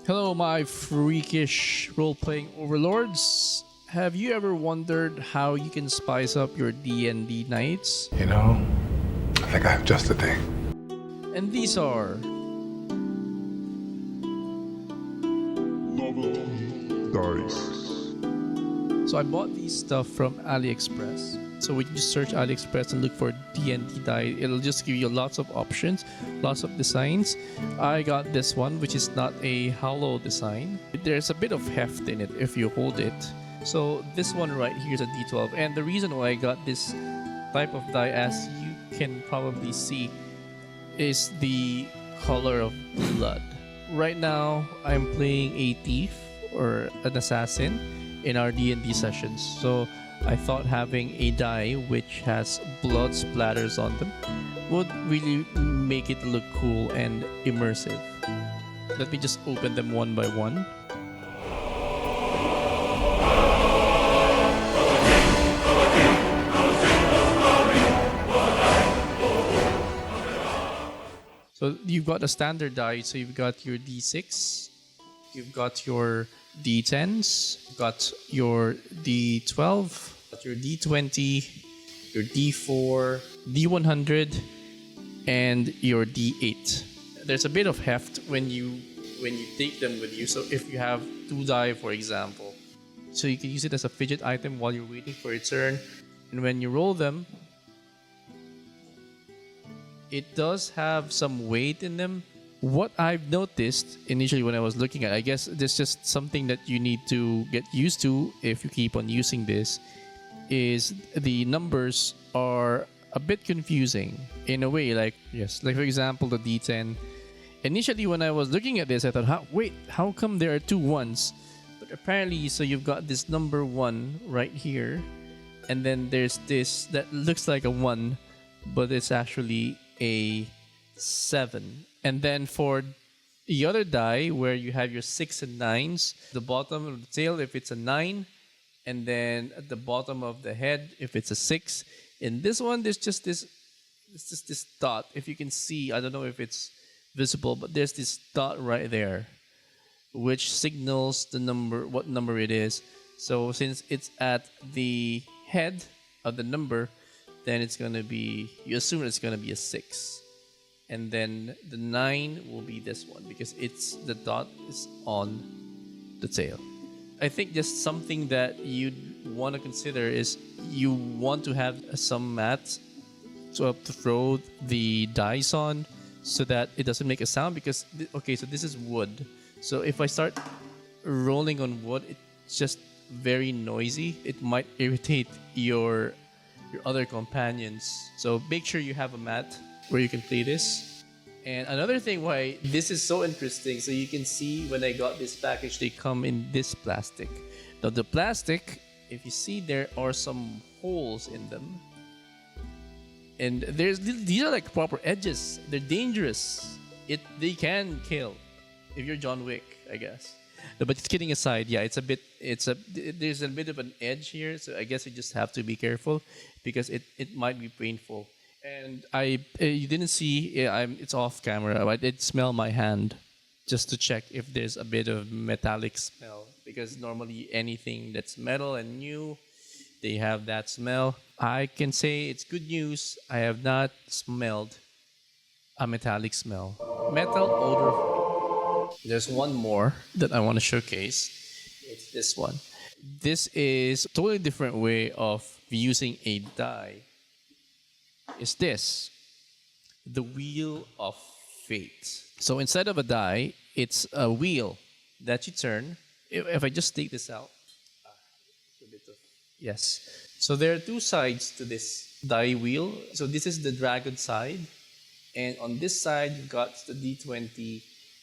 Hello, my freakish role-playing overlords. Have you ever wondered how you can spice up your D&D nights? You know, I think I have just the thing. And these are Novelty dice. so I bought these stuff from AliExpress. So when you just search AliExpress and look for D&D die, it'll just give you lots of options, lots of designs. I got this one, which is not a hollow design. There's a bit of heft in it if you hold it. So this one right here is a D12, and the reason why I got this type of die, as you can probably see, is the color of blood. Right now, I'm playing a thief or an assassin in our D&D sessions. So I thought having a die which has blood splatters on them would really make it look cool and immersive. Let me just open them one by one. So you've got a standard die, so you've got your D6, you've got your D10s, you've got your D12, got your D20, your D4, D100, and your D8. There's a bit of heft when you take them with you. So if you have two die, for example, so you can use it as a fidget item while you're waiting for your turn, and when you roll them, it does have some weight in them. What I've noticed initially when I was looking at it, I guess there's just something that you need to get used to if you keep on using this, is the numbers are a bit confusing in a way. Like for example, the D10. Initially when I was looking at this, I thought, how come there are two ones? But apparently, so you've got this number 1 right here, and then there's this that looks like a 1, but it's actually a 7. And then for the other die where you have your 6 and 9s, the bottom of the tail if it's a 9, and then at the bottom of the head if it's a 6. In this one, there's just this dot. If you can see, I don't know if it's visible, but there's this dot right there, which signals the number, what number it is. So since it's at the head of the number, then it's gonna be, you assume it's gonna be a 6. And then the 9 will be this one because it's the dot is on the tail. I think just something that you'd want to consider is you want to have some mat to throw the dice on so that it doesn't make a sound, because okay, so this is wood. So if I start rolling on wood, it's just very noisy. It might irritate your other companions. So make sure you have a mat where you can play this. And another thing why this is so interesting, so you can see when I got this package, they come in this plastic. Now the plastic, if you see, there are some holes in them. And these are like proper edges. They're dangerous. They can kill if you're John Wick, I guess. No, but kidding aside, yeah, there's a bit of an edge here, so I guess you just have to be careful because it might be painful. And you didn't see, it's off camera. I did smell my hand just to check if there's a bit of metallic smell, because normally anything that's metal and new, they have that smell. I can say it's good news. I have not smelled a metallic smell. Metal odor. There's one more that I want to showcase. It's this one. This is a totally different way of using a die. Is this the Wheel of Fate? So instead of a die, it's a wheel that you turn. If I just take this out, yes. So there are two sides to this die wheel. So this is the dragon side, and on this side you've got the D20,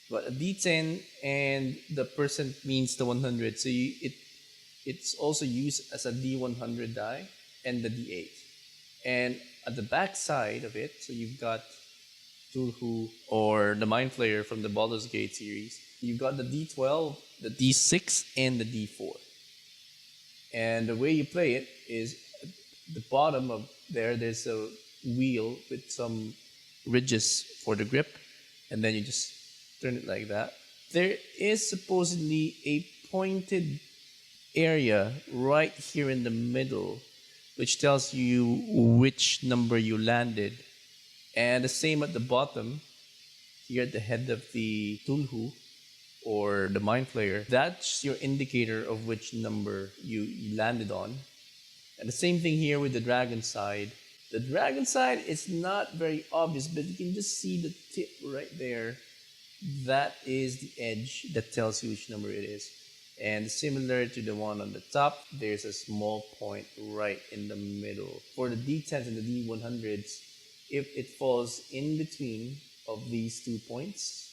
but a D10, and the percent means the 100. So it's also used as a D100 die and the D8. And at the back side of it, so you've got Tulhu or the Mind Flayer from the Baldur's Gate series. You've got the D12, the D6, and the D4. And the way you play it is at the bottom of there's a wheel with some ridges for the grip, and then you just turn it like that. there is supposedly a pointed area right here in the middle, which tells you which number you landed. And the same at the bottom, here at the head of the Tulhu, or the Mind Flayer. That's your indicator of which number you landed on. And the same thing here with the Dragon side. The Dragon side is not very obvious, but you can just see the tip right there. That is the edge that tells you which number it is. And similar to the one on the top, there's a small point right in the middle. For the D10s and the D100s, if it falls in between of these 2 points,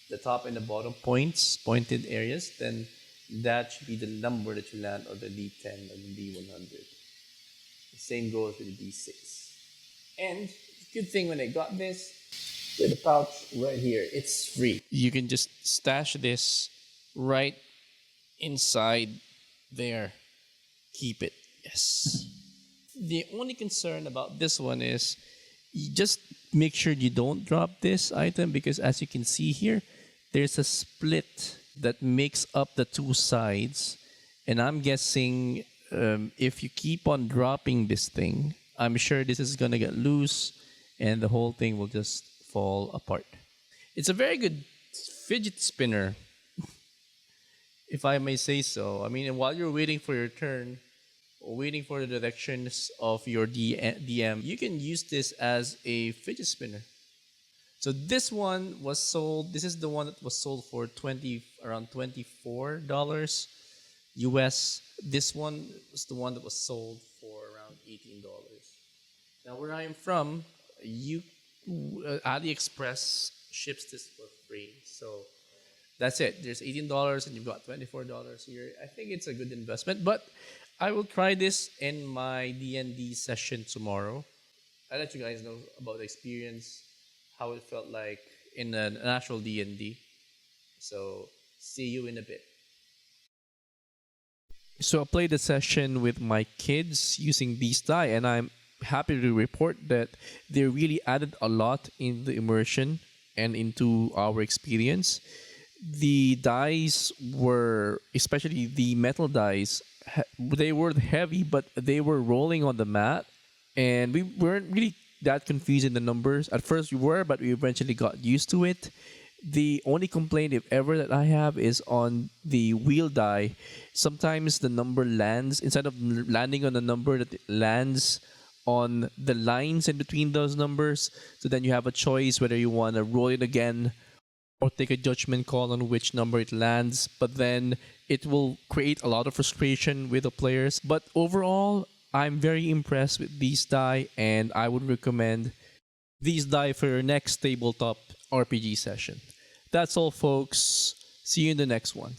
the top and the bottom points, pointed areas, then that should be the number that you land on the D10 or the D100. The same goes with the D6. And good thing when I got this, with the pouch right here, it's free. You can just stash this right inside there. Keep it. Yes. The only concern about this one is you just make sure you don't drop this item, because as you can see here, there's a split that makes up the two sides. And I'm guessing if you keep on dropping this thing, I'm sure this is going to get loose and the whole thing will just fall apart. It's a very good fidget spinner, if I may say so. I mean, while you're waiting for your turn, or waiting for the directions of your DM, you can use this as a fidget spinner. So this one was sold, this is the one that was sold for around $24 US. This one was the one that was sold for around $18. Now where I am from, AliExpress ships this for free. So that's it. There's $18 and you've got $24 here. I think it's a good investment, but I will try this in my D&D session tomorrow. I'll let you guys know about the experience, how it felt like in an actual D&D. So see you in a bit. So I played a session with my kids using these die, and I'm happy to report that they really added a lot in the immersion and into our experience. The dice were, especially the metal dice, they were heavy, but they were rolling on the mat, and we weren't really that confused in the numbers. At first we were, but we eventually got used to it. The only complaint, if ever, that I have is on the wheel die. Sometimes the number lands, instead of landing on the number, that it lands on the lines in between those numbers. So then you have a choice whether you want to roll it again or take a judgment call on which number it lands. But then it will create a lot of frustration with the players. But overall, I'm very impressed with these die, and I would recommend these die for your next tabletop RPG session. That's all, folks. See you in the next one.